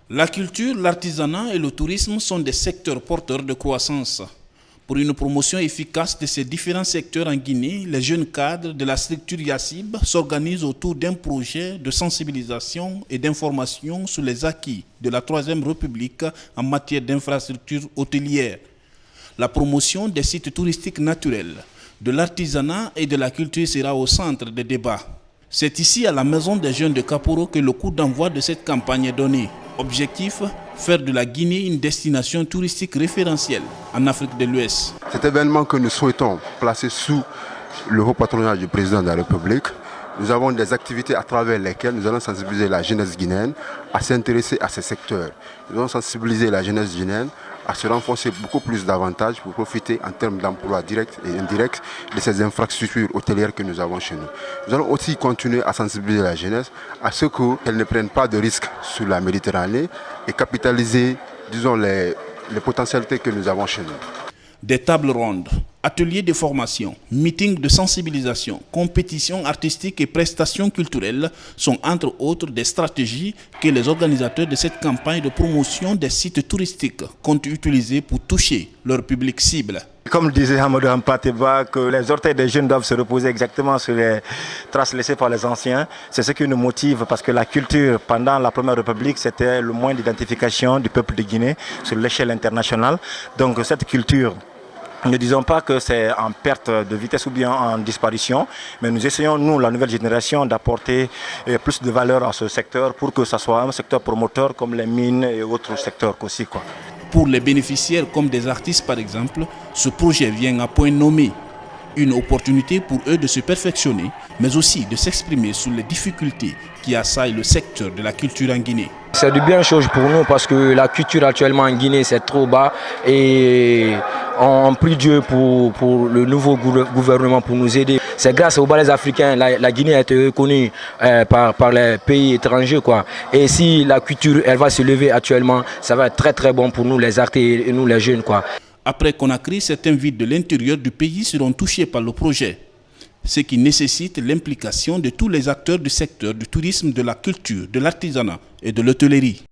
La culture, l'artisanat et le tourisme sont des secteurs porteurs de croissance. Pour une promotion efficace de ces différents secteurs en Guinée, les jeunes cadres de la structure Yassib s'organisent autour d'un projet de sensibilisation et d'information sur les acquis de la Troisième République en matière d'infrastructures hôtelières. La promotion des sites touristiques naturels, de l'artisanat et de la culture sera au centre des débats. C'est ici à la Maison des Jeunes de Kaporo que le coup d'envoi de cette campagne est donné. Objectif, faire de la Guinée une destination touristique référentielle en Afrique de l'Ouest. Cet événement que nous souhaitons placer sous le haut patronage du président de la République, nous avons des activités à travers lesquelles nous allons sensibiliser la jeunesse guinéenne à s'intéresser à ces secteurs. Nous allons sensibiliser la jeunesse guinéenne à se renforcer beaucoup plus davantage pour profiter en termes d'emploi direct et indirect de ces infrastructures hôtelières que nous avons chez nous. Nous allons aussi continuer à sensibiliser la jeunesse à ce qu'elle ne prenne pas de risques sur la Méditerranée et capitaliser, disons, les potentialités que nous avons chez nous. Des tables rondes, ateliers de formation, meetings de sensibilisation, compétitions artistiques et prestations culturelles sont entre autres des stratégies que les organisateurs de cette campagne de promotion des sites touristiques comptent utiliser pour toucher leur public cible. Comme disait Hamadou Hampateba, que les orteils des jeunes doivent se reposer exactement sur les traces laissées par les anciens. C'est ce qui nous motive parce que la culture, pendant la Première République, c'était le moyen d'identification du peuple de Guinée sur l'échelle internationale. Donc cette culture, ne disons pas que c'est en perte de vitesse ou bien en disparition, mais nous essayons, nous, la nouvelle génération, d'apporter plus de valeur à ce secteur pour que ce soit un secteur promoteur comme les mines et autres secteurs aussi, quoi. Pour les bénéficiaires comme des artistes par exemple, ce projet vient à point nommé. Une opportunité pour eux de se perfectionner, mais aussi de s'exprimer sur les difficultés qui assaillent le secteur de la culture en Guinée. C'est de bien chose pour nous parce que la culture actuellement en Guinée c'est trop bas et on prie Dieu pour le nouveau gouvernement pour nous aider. C'est grâce aux balais africains, la Guinée a été reconnue par les pays étrangers, quoi. Et si la culture elle va se lever actuellement, ça va être très très bon pour nous les artistes et nous les jeunes, quoi. Après Conakry, certains villes de l'intérieur du pays seront touchées par le projet, ce qui nécessite l'implication de tous les acteurs du secteur du tourisme, de la culture, de l'artisanat et de l'hôtellerie.